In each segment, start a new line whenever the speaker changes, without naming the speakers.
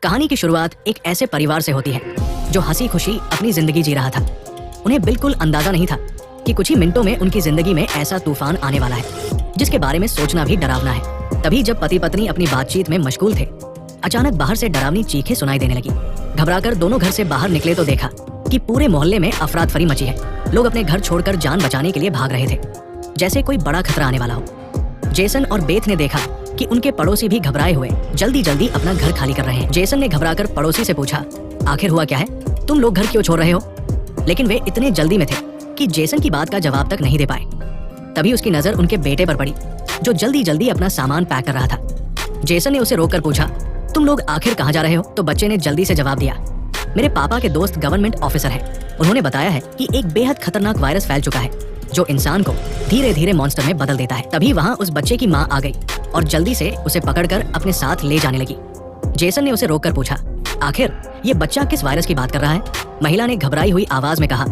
कहानी की शुरुआत एक ऐसे परिवार से होती है जो हंसी खुशी अपनी जिंदगी जी रहा था। उन्हें बिल्कुल अंदाजा नहीं था कि कुछ ही मिनटों में उनकी जिंदगी में ऐसा तूफान आने वाला है जिसके बारे में सोचना भी डरावना है। तभी जब पति पत्नी अपनी बातचीत में मशगूल थे, अचानक बाहर से डरावनी चीखें सुनाई देने लगी। घबराकर दोनों घर से बाहर निकले तो देखा कि पूरे मोहल्ले में अफरा तफरी मची है। लोग अपने घर छोड़कर जान बचाने के लिए भाग रहे थे, जैसे कोई बड़ा खतरा आने वाला हो। जेसन और बेथ ने देखा कि उनके पड़ोसी भी घबराए हुए जल्दी जल्दी अपना घर खाली कर रहे हैं। जेसन ने घबराकर पड़ोसी से पूछा, आखिर हुआ क्या है? तुम लोग घर क्यों छोड़ रहे हो? लेकिन वे इतने जल्दी में थे कि जेसन की बात का जवाब तक नहीं दे पाए। तभी उसकी नजर उनके बेटे पर पड़ी जो जल्दी जल्दी अपना सामान पैक कर रहा था। जेसन ने उसे रोककर पूछा, तुम लोग आखिर कहाँ जा रहे हो? तो बच्चे ने जल्दी से जवाब दिया, मेरे पापा के दोस्त गवर्नमेंट ऑफिसर हैं। उन्होंने बताया है कि एक बेहद खतरनाक वायरस फैल चुका है जो इंसान को धीरे धीरे मॉन्स्टर में बदल देता है। तभी वहाँ उस बच्चे की माँ आ गई और जल्दी से उसे पकड़कर अपने साथ ले जाने लगी। जेसन ने उसे रोककर पूछा, आखिर ये बच्चा किस वायरस की बात कर रहा है? महिला ने घबराई हुई आवाज में कहा,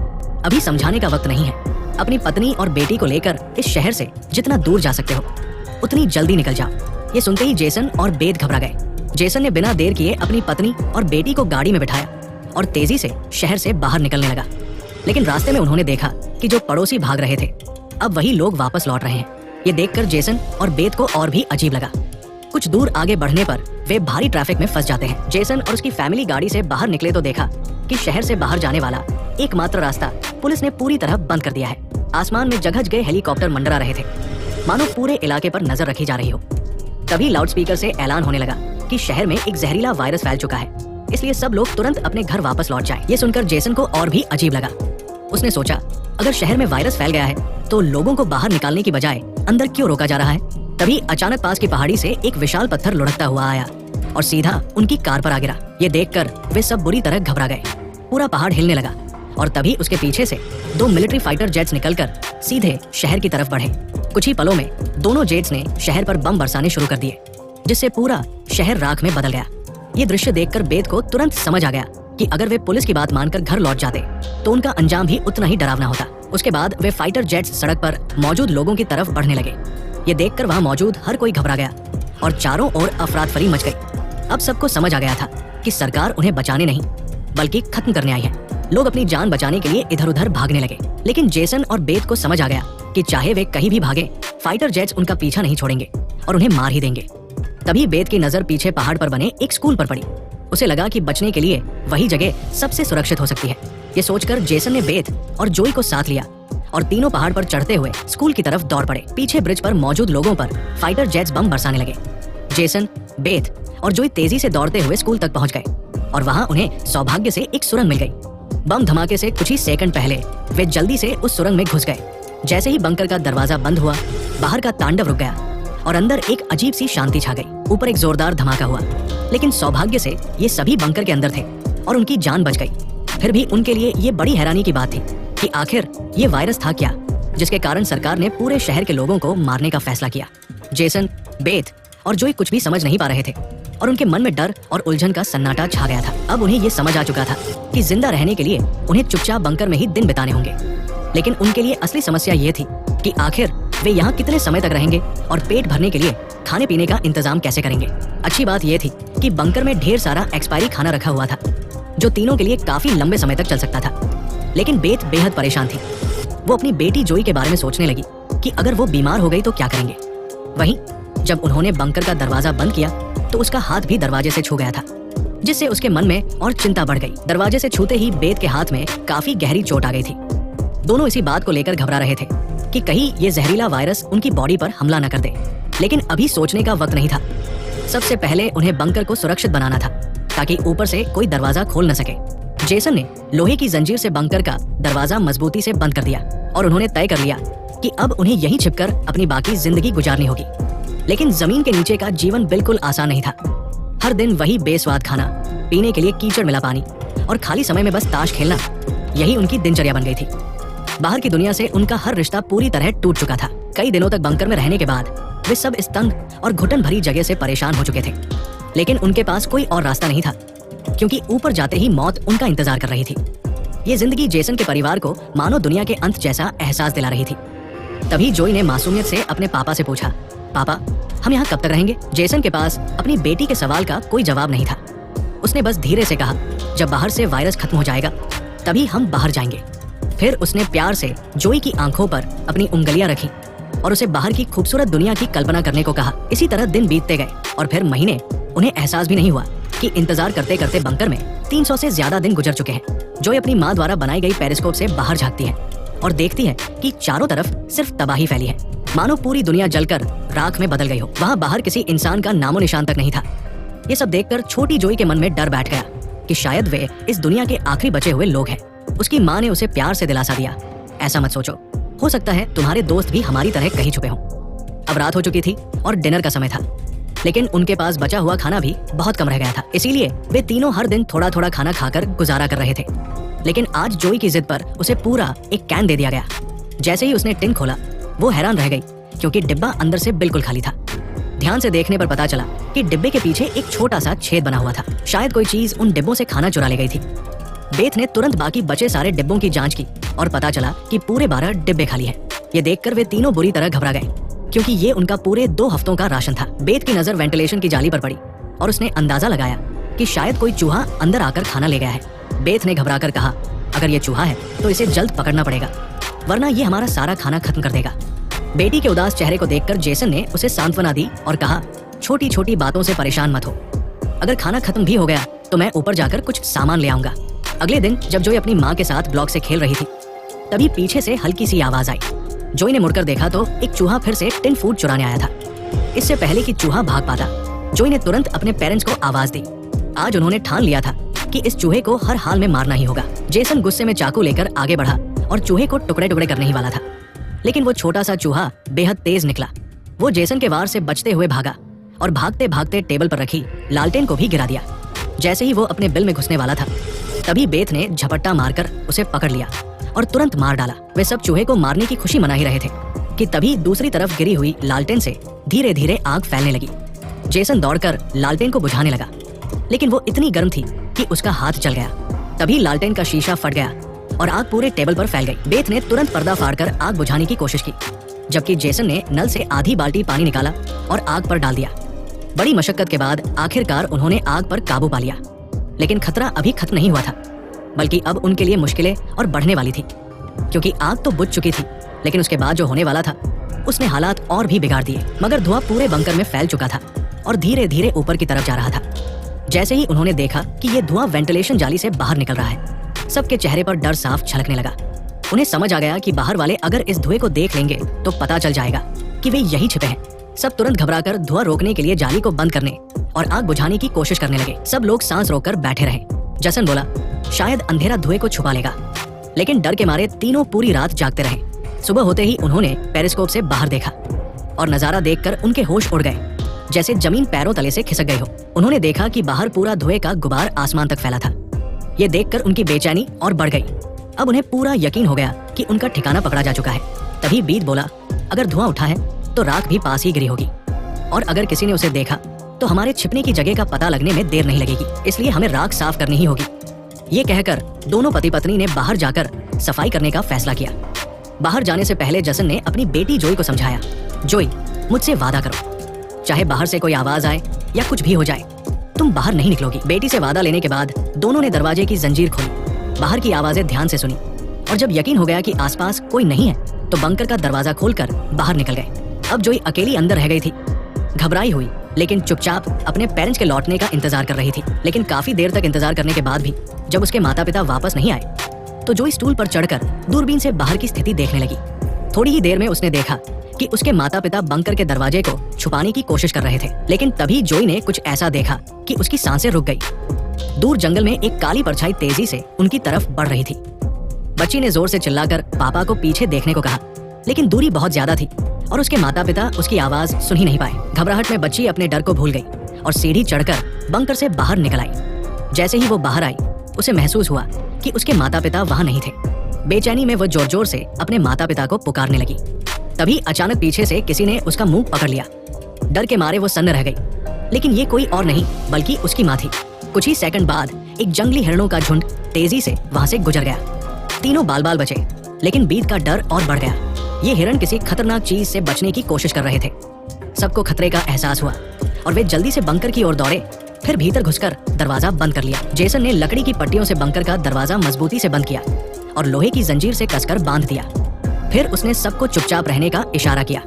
अभी समझाने का वक्त नहीं है। अपनी पत्नी और बेटी को लेकर इस शहर से जितना दूर जा सकते हो उतनी जल्दी निकल जाओ। ये सुनते ही जेसन और बेथ घबरा गए। जेसन ने बिना देर किए अपनी पत्नी और बेटी को गाड़ी में बिठाया और तेजी से शहर से बाहर निकलने लगा। लेकिन रास्ते में उन्होंने देखा कि जो पड़ोसी भाग रहे थे अब वही लोग वापस लौट रहे हैं। ये देखकर जेसन और बेथ को और भी अजीब लगा। कुछ दूर आगे बढ़ने पर वे भारी ट्रैफिक में फंस जाते हैं। जेसन और उसकी फैमिली गाड़ी से बाहर निकले तो देखा कि शहर से बाहर जाने वाला एकमात्र रास्ता पुलिस ने पूरी तरह बंद कर दिया है। आसमान में जगह जगह हेलीकॉप्टर मंडरा रहे थे, मानो पूरे इलाके पर नजर रखी जा रही हो। तभी लाउडस्पीकर से ऐलान होने लगा कि शहर में एक जहरीला वायरस फैल चुका है, इसलिए सब लोग तुरंत अपने घर वापस लौट जाएं। ये सुनकर जेसन को और भी अजीब लगा। उसने सोचा, अगर शहर में वायरस फैल गया है तो लोगों को बाहर निकालने की बजाय अंदर क्यों रोका जा रहा है? तभी अचानक पास की पहाड़ी से एक विशाल पत्थर लुढ़कता हुआ आया और सीधा उनकी कार पर आ गिरा। ये देखकर वे सब बुरी तरह घबरा गए। पूरा पहाड़ हिलने लगा और तभी उसके पीछे से 2 मिलिट्री फाइटर जेट्स निकलकर सीधे शहर की तरफ बढ़े। कुछ ही पलों में दोनों जेट्स ने शहर पर बम बरसाने शुरू कर दिए, जिससे पूरा शहर राख में बदल गया। ये दृश्य देखकर बेथ को तुरंत समझ आ गया कि अगर वे पुलिस की बात मानकर घर लौट जाते तो उनका अंजाम भी उतना ही डरावना होता। उसके बाद वे फाइटर जेट्स सड़क पर मौजूद लोगों की तरफ बढ़ने लगे। ये देखकर वहाँ मौजूद हर कोई घबरा गया और चारों ओर अफरा तफरी मच गई। अब सबको समझ आ गया था कि सरकार उन्हें बचाने नहीं बल्कि खत्म करने आई है। लोग अपनी जान बचाने के लिए इधर उधर भागने लगे। लेकिन जेसन और बेथ को समझ आ गया कि चाहे वे कहीं भी भागे, फाइटर जेट्स उनका पीछा नहीं छोड़ेंगे और उन्हें मार ही देंगे। तभी बेथ की नजर पीछे पहाड़ पर बने एक स्कूल पर पड़ी। उसे लगा कि बचने के लिए वही जगह सबसे सुरक्षित हो सकती है। ये सोचकर जेसन ने बेथ और जोई को साथ लिया और तीनों पहाड़ पर चढ़ते हुए स्कूल की तरफ दौड़ पड़े। पीछे ब्रिज पर मौजूद लोगों पर फाइटर जेट्स बम बरसाने लगे। जेसन, बेथ और जोई तेजी से दौड़ते हुए स्कूल तक पहुंच गए और वहां उन्हें सौभाग्य से एक सुरंग मिल गई। बम धमाके से कुछ ही सेकंड पहले वे जल्दी से उस सुरंग में घुस गए। जैसे ही बंकर का दरवाजा बंद हुआ, बाहर का तांडव रुक गया और अंदर एक अजीब सी शांति छा गई। ऊपर एक जोरदार धमाका हुआ, लेकिन सौभाग्य से ये सभी बंकर के अंदर थे और उनकी जान बच गई। फिर भी उनके लिए ये बड़ी हैरानी की बात थी कि आखिर ये वायरस था क्या जिसके कारण सरकार ने पूरे शहर के लोगों को मारने का फैसला किया। जेसन, बेथ और जोई कुछ भी समझ नहीं पा रहे थे और उनके मन में डर और उलझन का सन्नाटा छा गया था। अब उन्हें ये समझ आ चुका था कि जिंदा रहने के लिए उन्हें चुपचाप बंकर में ही दिन बिताने होंगे। लेकिन उनके लिए असली समस्या ये थी कि आखिर वे यहाँ कितने समय तक रहेंगे और पेट भरने के लिए खाने पीने का इंतजाम कैसे करेंगे। अच्छी बात यह थी कि बंकर में ढेर सारा एक्सपायरी खाना रखा हुआ था जो तीनों के लिए काफी लंबे समय तक चल सकता था। लेकिन बेथ बेहद परेशान थी। वो अपनी बेटी जोई के बारे में सोचने लगी कि अगर वो बीमार हो गई तो क्या करेंगे। वहीं जब उन्होंने बंकर का दरवाजा बंद किया तो उसका हाथ भी दरवाजे से छू गया था, जिससे उसके मन में और चिंता बढ़ गई। दरवाजे से छूते ही बेथ के हाथ में काफी गहरी चोट आ गई थी। दोनों इसी बात को लेकर घबरा रहे थे कि कहीं ये जहरीला वायरस उनकी बॉडी पर हमला न कर दे। लेकिन अभी सोचने का वक्त नहीं था। सबसे पहले उन्हें बंकर को सुरक्षित बनाना था ताकि ऊपर से कोई दरवाजा खोल न सके। जेसन ने लोहे की जंजीर से बंकर का दरवाजा मजबूती से बंद कर दिया और उन्होंने तय कर लिया कि अब उन्हें यहीं छिपकर अपनी बाकी जिंदगी गुजारनी होगी। लेकिन जमीन के नीचे का जीवन बिल्कुल आसान नहीं था। हर दिन वही बेस्वाद खाना, पीने के लिए कीचड़ मिला पानी और खाली समय में बस ताश खेलना, यही उनकी दिनचर्या बन गई थी। बाहर की दुनिया से उनका हर रिश्ता पूरी तरह टूट चुका था। कई दिनों तक बंकर में रहने के बाद वे सब इस तंग और घुटन भरी जगह से परेशान हो चुके थे। लेकिन उनके पास कोई और रास्ता नहीं था, क्योंकि ऊपर जाते ही मौत उनका इंतजार कर रही थी। ये जिंदगी जेसन के परिवार को मानो दुनिया के अंत जैसा एहसास दिला रही थी। तभी जोई ने मासूमियत से अपने पापा से पूछा, पापा हम यहाँ कब तक रहेंगे? जेसन के पास अपनी बेटी के सवाल का कोई जवाब नहीं था। उसने बस धीरे से कहा, जब बाहर से वायरस खत्म हो जाएगा तभी हम बाहर जाएंगे। फिर उसने प्यार से जोई की आंखों पर अपनी उंगलियां रखी और उसे बाहर की खूबसूरत दुनिया की कल्पना करने को कहा। इसी तरह दिन बीतते गए और फिर महीने। उन्हें एहसास भी नहीं हुआ कि इंतजार करते करते बंकर में 300 से ज्यादा दिन गुजर चुके हैं। जोई अपनी माँ द्वारा बनाई गई पेरिस्कोप से बाहर झांकती है और देखती है कि चारों तरफ सिर्फ तबाही फैली है, मानो पूरी दुनिया जलकर राख में बदल गई हो। वहाँ बाहर किसी इंसान का नामो निशान तक नहीं था। ये सब देखकर छोटी जोई के मन में डर बैठ गया कि शायद वे इस दुनिया के आखिरी बचे हुए लोग हैं। उसकी माँ ने उसे प्यार से दिलासा दिया, ऐसा मत सोचो, हो सकता है तुम्हारे दोस्त भी हमारी तरह कहीं छुपे हों। अब रात हो चुकी थी और डिनर का समय था, लेकिन उनके पास बचा हुआ खाना भी बहुत कम रह गया था। इसीलिए वे तीनों हर दिन थोड़ा थोड़ा खाना खाकर गुजारा कर रहे थे। लेकिन आज जोई की जिद पर उसे पूरा एक कैन दे दिया गया। जैसे ही उसने टिन खोला, वो हैरान रह गई क्योंकि डिब्बा अंदर से बिल्कुल खाली था। ध्यान से देखने पर पता चला कि डिब्बे के पीछे एक छोटा सा छेद बना हुआ था। शायद कोई चीज उन डिब्बों से खाना चुरा ले गई थी। बेथ ने तुरंत बाकी बचे सारे डिब्बों की जांच की और पता चला कि पूरे 12 डिब्बे खाली हैं। ये देखकर वे तीनों बुरी तरह घबरा गए क्योंकि ये उनका पूरे 2 हफ्तों का राशन था। बेथ की नजर वेंटिलेशन की जाली पर पड़ी और उसने अंदाजा लगाया कि शायद कोई चूहा अंदर आकर खाना ले गया है। बेथ ने घबराकर कहा, अगर ये चूहा है तो इसे जल्द पकड़ना पड़ेगा, वरना ये हमारा सारा खाना खत्म कर देगा। बेटी के उदास चेहरे को देखकर जेसन ने उसे सांत्वना दी और कहा, छोटी छोटी बातों से परेशान मत हो, अगर खाना खत्म भी हो गया तो मैं ऊपर जाकर कुछ सामान ले आऊंगा। अगले दिन जब जोई अपनी माँ के साथ ब्लॉक से खेल रही थी, तभी पीछे से हल्की सी आवाज आई। जोई ने मुड़कर देखा तो एक चूहा फिर से टिन फूड चुराने आया था। इससे पहले कि चूहा भाग पाता, जोई ने तुरंत अपने पेरेंट्स को आवाज दी। आज उन्होंने ठान लिया था कि इस चूहे को हर हाल में मारना ही होगा। जेसन गुस्से में चाकू लेकर आगे बढ़ा और चूहे को टुकड़े टुकड़े करने ही वाला था, लेकिन वो छोटा सा चूहा बेहद तेज निकला। वो जेसन के वार से बचते हुए भागा और भागते भागते टेबल पर रखी लालटेन को भी गिरा दिया। जैसे ही वो अपने बिल में घुसने वाला था, तभी बेथ ने झपट्टा मारकर उसे पकड़ लिया और तुरंत मार डाला। वे सब चूहे को मारने की खुशी मना ही रहे थे कि तभी दूसरी तरफ गिरी हुई लालटेन से धीरे धीरे आग फैलने लगी। जेसन दौड़कर लालटेन को बुझाने लगा, लेकिन वो इतनी गर्म थी कि उसका हाथ जल गया। तभी लालटेन का शीशा फट गया और आग पूरे टेबल पर फैल गई। बेथ ने तुरंत पर्दा फाड़कर आग बुझाने की कोशिश की, जबकि जेसन ने नल से आधी बाल्टी पानी निकाला और आग पर डाल दिया। बड़ी मशक्कत के बाद आखिरकार उन्होंने आग पर काबू पा लिया, लेकिन खतरा अभी खत्म नहीं हुआ था, बल्कि अब उनके लिए मुश्किलें और बढ़ने वाली थी, क्योंकि आग तो बुझ चुकी थी, लेकिन उसके बाद जो होने वाला था उसने हालात और भी बिगाड़ दिए। मगर धुआं पूरे बंकर में फैल चुका था और धीरे धीरे ऊपर की तरफ जा रहा था। जैसे ही उन्होंने देखा कि ये धुआं वेंटिलेशन जाली से बाहर निकल रहा है, सबके चेहरे पर डर साफ झलकने लगा। उन्हें समझ आ गया कि बाहर वाले अगर इस धुएं को देख लेंगे तो पता चल जाएगा कि वे यही छिपे हैं। सब तुरंत घबराकर धुआं रोकने के लिए जाली को बंद करने और आग बुझाने की कोशिश करने लगे। सब लोग सांस रोककर बैठे रहे। जसन बोला, शायद अंधेरा धुएं को छुपा लेगा, लेकिन डर के मारे तीनों पूरी रात जागते रहे। सुबह होते ही उन्होंने पेरिस्कोप से बाहर देखा और नजारा देखकर उनके होश उड़ गए, जैसे जमीन पैरों तले से खिसक गई हो। उन्होंने देखा कि बाहर पूरा धुएं का गुबार आसमान तक फैला था। ये देखकर उनकी बेचैनी और बढ़ गई। अब उन्हें पूरा यकीन हो गया कि उनका ठिकाना पकड़ा जा चुका है। तभी बीत बोला, अगर धुआं उठा है तो राख भी पास ही गिरी होगी, और अगर किसी ने उसे देखा तो हमारे छिपने की जगह का पता लगने में देर नहीं लगेगी, इसलिए हमें राख साफ करनी ही होगी। ये कहकर दोनों पति पत्नी ने बाहर जाकर सफाई करने का फैसला किया। बाहर जाने से पहले जसन ने अपनी बेटी जोई को समझाया, जोई, मुझसे वादा करो, चाहे बाहर से कोई आवाज आए या कुछ भी हो जाए, तुम बाहर नहीं निकलोगी। बेटी से वादा लेने के बाद दोनों ने दरवाजे की जंजीर खोली, बाहर की आवाजें ध्यान से सुनी, और जब यकीन हो गया कि आसपास कोई नहीं है तो बंकर का दरवाजा खोलकर बाहर निकल गए। अब जोई अकेली अंदर रह गई थी, घबराई हुई, लेकिन चुपचाप अपने पेरेंट्स के लौटने का इंतजार कर रही थी। लेकिन काफी देर तक इंतजार करने के बाद भी जब उसके माता पिता वापस नहीं आए तो जोई स्टूल पर चढ़कर दूरबीन से बाहर की स्थिति देखने लगी। थोड़ी ही देर में उसने देखा कि उसके माता पिता बंकर के दरवाजे को छुपाने की कोशिश कर रहे थे, लेकिन तभी जोई ने कुछ ऐसा देखा कि उसकी सांसें रुक गई। दूर जंगल में एक काली परछाई तेजी से उनकी तरफ बढ़ रही थी। बच्ची ने जोर से चिल्लाकर पापा को पीछे देखने को कहा, लेकिन दूरी बहुत ज्यादा थी और उसके माता पिता उसकी आवाज सुन ही नहीं पाए। घबराहट में बच्ची अपने डर को भूल गई और सीढ़ी चढ़कर बंकर से बाहर निकल आई। जैसे ही वो बाहर आई, उसे महसूस हुआ कि उसके माता पिता वहां नहीं थे। बेचैनी में वो जोर जोर से अपने माता पिता को पुकारने लगी। तभी अचानक पीछे से किसी ने उसका मुंह पकड़ लिया। डर के मारे वो सन्न रह गई, लेकिन ये कोई और नहीं बल्कि उसकी माँ थी। कुछ ही सेकंड बाद एक जंगली हिरणों का झुंड तेजी से वहां से गुजर गया। तीनों बाल बाल बचे, लेकिन बीत का डर और बढ़ गया। ये हिरण किसी खतरनाक चीज से बचने की कोशिश कर रहे थे। सबको खतरे का एहसास हुआ और वे जल्दी से बंकर की ओर दौड़े फिर भीतर घुसकर दरवाजा बंद कर लिया। जेसन ने लकड़ी की पट्टियों से बंकर का दरवाजा मजबूती से बंद किया और लोहे की जंजीर से कसकर बांध दिया। फिर उसने सबको चुपचाप रहने का इशारा किया।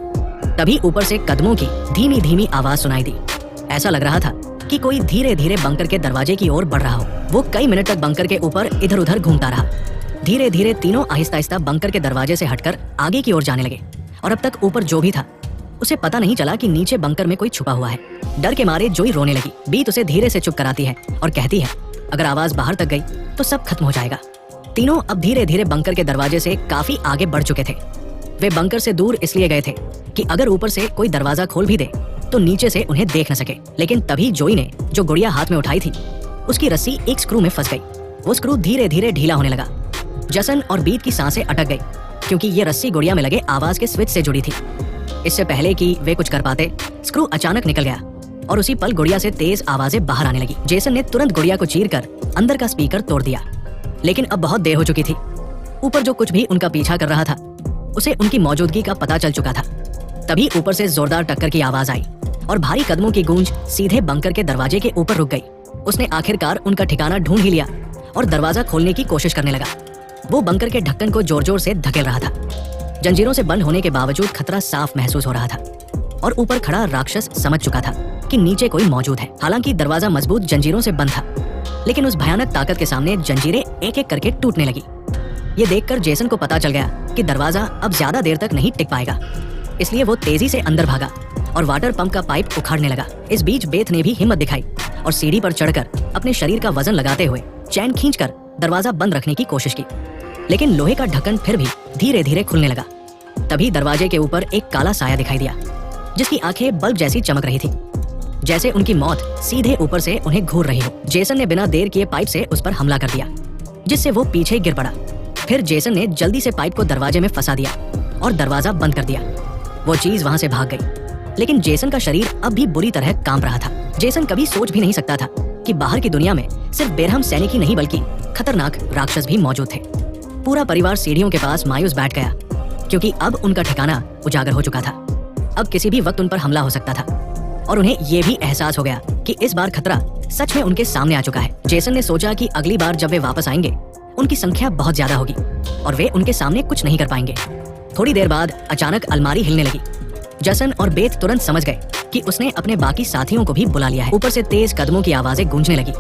तभी ऊपर से कदमों की धीमी धीमी आवाज सुनाई दी। ऐसा लग रहा था कि कोई धीरे धीरे बंकर के दरवाजे की ओर बढ़ रहा हो। वो कई मिनट तक बंकर के ऊपर इधर उधर घूमता रहा। धीरे धीरे तीनों आहिस्ता आहिस्ता बंकर के दरवाजे से हटकर आगे की ओर जाने लगे और अब तक ऊपर जो भी था उसे पता नहीं चला कि नीचे बंकर में कोई छुपा हुआ है। डर के मारे जोई रोने लगी। बीत उसे धीरे से चुप कराती है और कहती है अगर आवाज बाहर तक गई तो सब खत्म हो जाएगा। तीनों अब धीरे धीरे बंकर के दरवाजे से काफी आगे बढ़ चुके थे। वे बंकर से दूर इसलिए गए थे कि अगर ऊपर से कोई दरवाजा खोल भी दे तो नीचे से उन्हें देख न सके। लेकिन तभी जोई ने जो गुड़िया हाथ में उठाई थी उसकी रस्सी एक स्क्रू में फंस गई। वो स्क्रू धीरे धीरे ढीला होने लगा। जसन और बीत की सांसें अटक गई क्योंकि ये रस्सी गुड़िया में लगे आवाज के स्विच से जुड़ी थी। इससे पहले कि वे कुछ कर पाते स्क्रू अचानक निकल गया और उसी पल गुड़िया से तेज आवाजें बाहर आने लगी। जेसन ने तुरंत गुड़िया को चीरकर अंदर का स्पीकर तोड़ दिया। लेकिन अब बहुत देर हो चुकी थी। ऊपर जो कुछ भी उनका पीछा कर रहा था उसे उनकी मौजूदगी का पता चल चुका था। तभी ऊपर से जोरदार टक्कर की आवाज आई और भारी कदमों की गूंज सीधे बंकर के दरवाजे के ऊपर रुक गई। उसने आखिरकार उनका ठिकाना ढूंढ ही लिया और दरवाजा खोलने की कोशिश करने लगा। वो बंकर के ढक्कन को जोर जोर से धकेल रहा था। जंजीरों से बंद होने के बावजूद खतरा साफ महसूस हो रहा था और ऊपर खड़ा राक्षस समझ चुका था कि नीचे कोई मौजूद है। हालांकि दरवाजा मजबूत जंजीरों से बंद था, लेकिन उस भयानक ताकत के सामने जंजीरें एक एक करके टूटने लगी। ये देखकर जेसन को पता चल गया कि दरवाजा अब ज्यादा देर तक नहीं टिक पाएगा। इसलिए वो तेजी से अंदर भागा और वाटर पंप का पाइप उखाड़ने लगा। इस बीच बेथ ने भी हिम्मत दिखाई और सीढ़ी पर चढ़कर अपने शरीर का वजन लगाते हुए चैन खींचकर दरवाजा बंद रखने की कोशिश की। लेकिन लोहे का ढक्कन फिर भी धीरे धीरे खुलने लगा। तभी दरवाजे के ऊपर एक काला साया दिखाई दिया जिसकी आंखें बल्ब जैसी चमक रही थी, जैसे उनकी मौत सीधे ऊपर से उन्हें घूर रही हो। जेसन ने बिना देर किए पाइप से उस पर हमला कर दिया जिससे वो पीछे गिर पड़ा। फिर जेसन ने जल्दी से पाइप को दरवाजे में फंसा दिया और दरवाजा बंद कर दिया। वो चीज वहां से भाग गई, लेकिन जेसन का शरीर अब भी बुरी तरह कांप रहा था। जेसन कभी सोच भी नहीं सकता था कि बाहर की दुनिया में सिर्फ बेरहम सैनिक ही नहीं बल्कि खतरनाक राक्षस भी मौजूद थे। पूरा परिवार सीढ़ियों के पास मायूस बैठ गया क्योंकि अब उनका ठिकाना उजागर हो चुका था। अब किसी भी वक्त उन पर हमला हो सकता था और उन्हें ये भी एहसास हो गया कि इस बार खतरा सच में उनके सामने आ चुका है। जेसन ने सोचा कि अगली बार जब वे वापस आएंगे उनकी संख्या बहुत ज्यादा होगी और वे उनके सामने कुछ नहीं कर पाएंगे। थोड़ी देर बाद अचानक अलमारी हिलने लगी। जसन और बेथ तुरंत समझ गए कि उसने अपने बाकी साथियों को भी बुला लिया है। ऊपर से तेज कदमों की आवाजें गूंजने लगी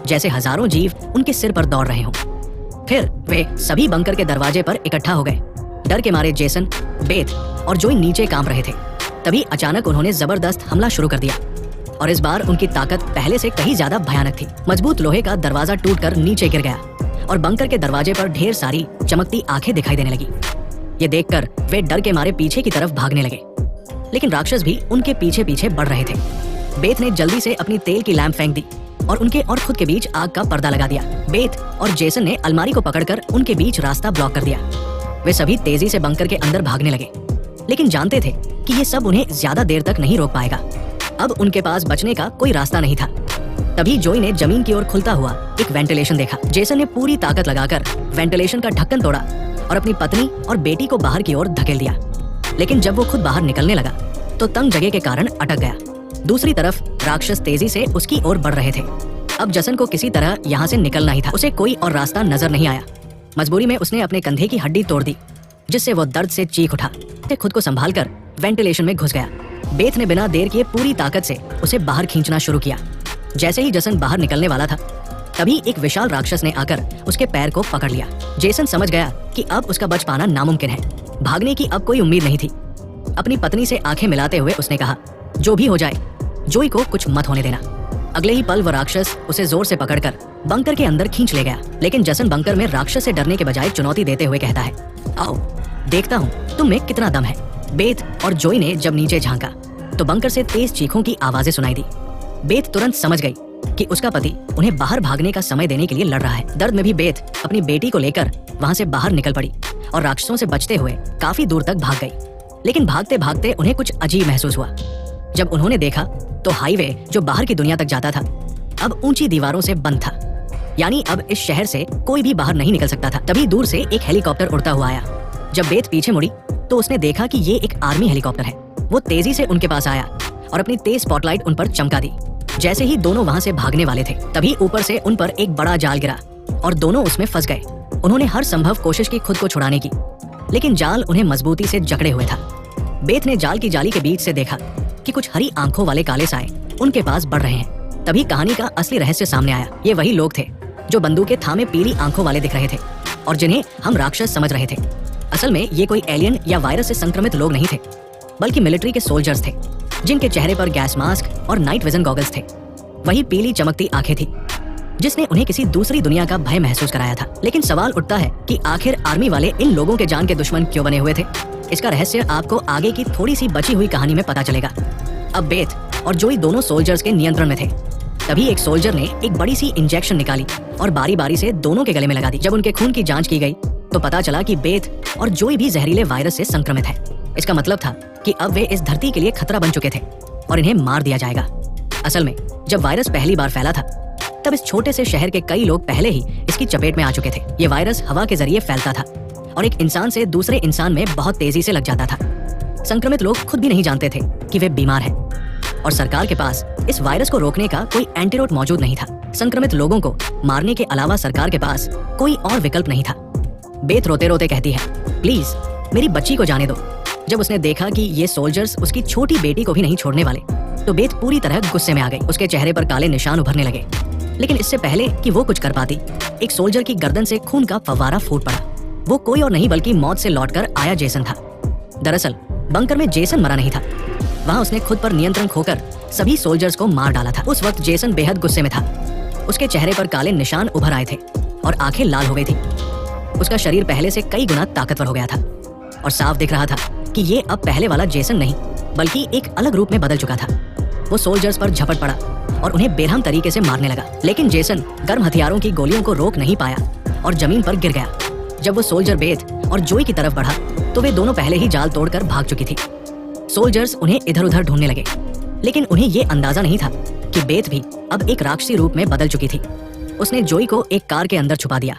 जैसे हजारों जीव उनके सिर पर दौड़ रहे हों। फिर वे सभी बंकर के दरवाजे पर इकट्ठा हो गए। डर के मारे जेसन, बेथ और जोई नीचे कांप रहे थे। तभी अचानक उन्होंने जबरदस्त हमला शुरू कर दिया और इस बार उनकी ताकत पहले से कहीं ज्यादा भयानक थी। मजबूत लोहे का दरवाजा टूटकर नीचे गिर गया और बंकर के दरवाजे पर ढेर सारी चमकती आंखें दिखाई देने लगी। ये देखकर वे डर के मारे पीछे की तरफ भागने लगे, लेकिन राक्षस भी उनके पीछे पीछे बढ़ रहे थे। बेथ ने जल्दी से अपनी तेल की लैंप फेंक दी और उनके और खुद के बीच आग का पर्दा लगा दिया। बेथ और जेसन ने अलमारी को पकड़कर उनके बीच रास्ता ब्लॉक कर दिया। वे सभी तेजी से बंकर के अंदर भागने लगे, लेकिन जानते थे कि ये सब उन्हें ज्यादा देर तक नहीं रोक पाएगा। अब उनके पास बचने का कोई रास्ता नहीं था। तभी जोई ने जमीन की ओर खुलता हुआ एक वेंटिलेशन देखा। जेसन ने पूरी ताकत लगाकर वेंटिलेशन का ढक्कन तोड़ा और अपनी पत्नी और बेटी को बाहर की ओर धकेल दिया। लेकिन जब वो खुद बाहर निकलने लगा तो तंग जगह के कारण अटक गया। दूसरी तरफ राक्षस तेजी से उसकी ओर बढ़ रहे थे। अब जसन को किसी तरह यहाँ से निकलना ही था। उसे कोई और रास्ता नजर नहीं आया। मजबूरी में उसने अपने कंधे की हड्डी तोड़ दी जिससे वो दर्द से चीख उठा। खुद को संभालकर वेंटिलेशन में घुस गया। बेथ ने बिना देर किए पूरी ताकत से उसे बाहर खींचना शुरू किया। जैसे ही जसन बाहर निकलने वाला था तभी एक विशाल राक्षस ने आकर उसके पैर को पकड़ लिया। जेसन समझ गया कि अब उसका बच पाना नामुमकिन है। भागने की अब कोई उम्मीद नहीं थी। अपनी पत्नी से आंखें मिलाते हुए उसने कहा, जो भी हो जाए जोई को कुछ मत होने देना। अगले ही पल वो राक्षस उसे जोर से पकड़कर बंकर के अंदर खींच ले गया। लेकिन जसन बंकर में राक्षस से डरने के बजाय चुनौती देते हुए कहता है, आओ देखता हूँ तुम में कितना दम है। बेथ और जोई ने जब नीचे झांका तो बंकर से तेज चीखों की आवाजें सुनाई दी। बेथ तुरंत समझ गई कि उसका पति उन्हें बाहर भागने का समय देने के लिए लड़ रहा है। दर्द में भी बेथ अपनी बेटी को लेकर वहां से बाहर निकल पड़ी और राक्षसों से बचते हुए काफी दूर तक भाग गई। लेकिन भागते भागते उन्हें कुछ अजीब महसूस हुआ। जब उन्होंने देखा तो हाईवे जो बाहर की दुनिया तक जाता था अब ऊंची दीवारों से बंद था, यानी अब इस शहर से कोई भी बाहर नहीं निकल सकता था। तभी दूर से एक हेलीकॉप्टर उड़ता हुआ आया। जब बेथ पीछे मुड़ी तो उसने देखा कि ये एक आर्मी हेलीकॉप्टर है। वो तेजी से उनके पास आया और अपनी तेज स्पॉटलाइट उन पर चमका दी। जैसे ही दोनों वहां से भागने वाले थे, तभी ऊपर से उन पर एक बड़ा जाल गिरा और दोनों उसमें फंस गए। उन्होंने हर संभव कोशिश की खुद को छुड़ाने की, लेकिन जाल उन्हें मजबूती से जकड़े हुए था। बेथ ने जाल की जाली के बीच से देखा कि कुछ हरी आंखों वाले काले साए उनके पास बढ़ रहे हैं। तभी कहानी का असली रहस्य सामने आया। ये वही लोग थे जो बंदूकें थामे पीली आंखों वाले दिख रहे थे और जिन्हें हम राक्षस समझ रहे थे। असल में ये कोई एलियन या वायरस से संक्रमित लोग नहीं थे, बल्कि मिलिट्री के सोल्जर्स थे, जिनके चेहरे पर गैस मास्क और नाइट विजन गॉगल्स थे। वही पीली चमकती आंखें थी जिसने उन्हें किसी दूसरी दुनिया का भय महसूस कराया था। लेकिन सवाल उठता है कि आखिर आर्मी वाले इन लोगों के जान के दुश्मन क्यों बने हुए थे? इसका रहस्य आपको आगे की थोड़ी सी बची हुई कहानी में पता चलेगा। अब बेथ और जोई दोनों सोल्जर्स के नियंत्रण में थे। तभी एक सोल्जर ने एक बड़ी सी इंजेक्शन निकाली और बारी बारी से दोनों के गले में लगा दी। जब उनके खून की जांच की गई तो पता चला कि बेथ और जोई भी जहरीले वायरस से संक्रमित है। इसका मतलब था कि अब वे इस धरती के लिए खतरा बन चुके थे और इन्हें मार दिया जाएगा। असल में जब वायरस पहली बार फैला था, तब इस छोटे से शहर के कई लोग पहले ही इसकी चपेट में आ चुके थे। ये वायरस हवा के जरिए फैलता था और एक इंसान से दूसरे इंसान में बहुत तेजी से लग जाता था। संक्रमित लोग खुद भी नहीं जानते थे कि वे बीमार हैं और सरकार के पास इस वायरस को रोकने का कोई एंटीडोट मौजूद नहीं था। संक्रमित लोगों को मारने के अलावा सरकार के पास कोई और विकल्प नहीं था। बेथ रोते रोते कहती है, प्लीज मेरी बच्ची को जाने दो। जब उसने देखा कि ये सोल्जर्स उसकी छोटी बेटी को भी नहीं छोड़ने वाले, तो बेथ पूरी तरह गुस्से में आ गई। उसके चेहरे पर काले निशान उभरने लगे। लेकिन इससे पहले कि वो कुछ कर पाती, एक सोल्जर की गर्दन से खून का फव्वारा फूट पड़ा। वो कोई और नहीं बल्कि मौत से लौटकर आया जेसन था। दरअसल बंकर में जेसन मरा नहीं था, वहां उसने खुद पर नियंत्रण खोकर सभी सोल्जर्स को मार डाला था। उस वक्त जेसन बेहद गुस्से में था। उसके चेहरे पर काले निशान उभर आए थे और आंखें लाल हो गई थी। उसका शरीर पहले से कई गुना ताकतवर हो गया था और साफ दिख रहा था कि ये अब पहले वाला जेसन नहीं बल्कि एक अलग रूप में बदल चुका था। वो सोल्जर्स पर झपट पड़ा और उन्हें बेरहम तरीके से मारने लगा। लेकिन जेसन गर्म हथियारों की गोलियों को रोक नहीं पाया और जमीन पर गिर गया। जब वो सोल्जर बेथ और जोई की तरफ बढ़ा तो वे दोनों पहले ही जाल तोड़कर भाग चुकी थी। सोल्जर्स उन्हें इधर उधर ढूंढने लगे, लेकिन उन्हें ये अंदाजा नहीं था कि बेथ भी अब एक राक्षसी रूप में बदल चुकी थी। उसने जोई को एक कार के अंदर छुपा दिया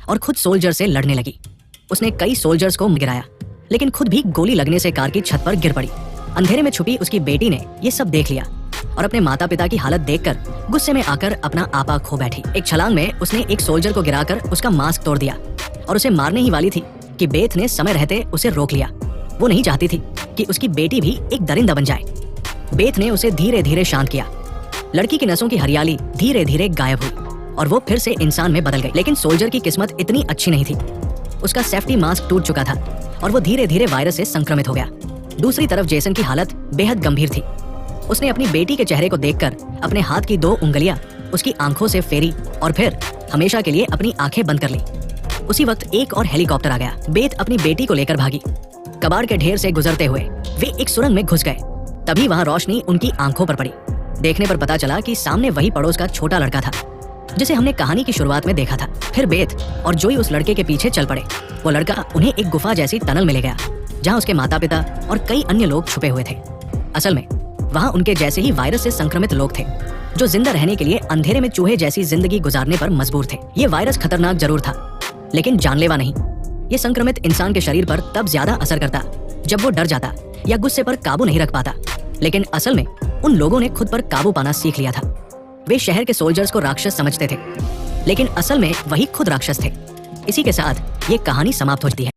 और खुद सोल्जर से लड़ने लगी। उसने कई सोल्जर्स को गिराया, लेकिन खुद भी गोली लगने से कार की छत पर गिर पड़ी। अंधेरे में छुपी उसकी बेटी ने ये सब देख लिया और अपने माता पिता की हालत देखकर गुस्से में आकर अपना आपा खो बैठी। एक छलांग में उसने एक सोल्जर को गिराकर उसका मास्क तोड़ दिया और उसे मारने ही वाली थी कि बेथ ने समय रहते उसे रोक लिया। वो नहीं चाहती थी कि उसकी बेटी भी एक दरिंदा बन जाए। बेथ ने उसे धीरे धीरे शांत किया। लड़की की नसों की हरियाली धीरे धीरे गायब हुई और वो फिर से इंसान में बदल गई। लेकिन सोल्जर की किस्मत इतनी अच्छी नहीं थी। उसका सेफ्टी मास्क टूट चुका था और वो धीरे धीरे वायरस से संक्रमित हो गया। दूसरी तरफ जेसन की हालत बेहद गंभीर थी। उसने अपनी बेटी के चेहरे को देखकर अपने हाथ की 2 उंगलियां उसकी आंखों से फेरी और फिर हमेशा के लिए अपनी आंखें बंद कर ली। उसी वक्त एक और हेलीकॉप्टर आ गया। बेथ अपनी बेटी को लेकर भागी। कबाड़ के ढेर से गुजरते हुए वे एक सुरंग में घुस गए। तभी वहां रोशनी उनकी आंखों पर पड़ी। देखने पर पता चला कि सामने वही पड़ोस का छोटा लड़का था जिसे हमने कहानी की शुरुआत में देखा था। फिर बेथ और जोई उस लड़के के पीछे चल पड़े। वो लड़का उन्हें एक गुफा जैसी टनल में ले गया जहाँ उसके माता पिता और कई अन्य लोग छुपे हुए थे। असल में वहाँ उनके जैसे ही वायरस से संक्रमित लोग थे जो जिंदा रहने के लिए अंधेरे में चूहे जैसी जिंदगी गुजारने पर मजबूर थे। ये वायरस खतरनाक जरूर था, लेकिन जानलेवा नहीं। ये संक्रमित इंसान के शरीर पर तब ज्यादा असर करता जब वो डर जाता या गुस्से पर काबू नहीं रख पाता। लेकिन असल में उन लोगों ने खुद पर काबू पाना सीख लिया था। वे शहर के सोल्जर्स को राक्षस समझते थे, लेकिन असल में वही खुद राक्षस थे। इसी के साथ ये कहानी समाप्त होती है।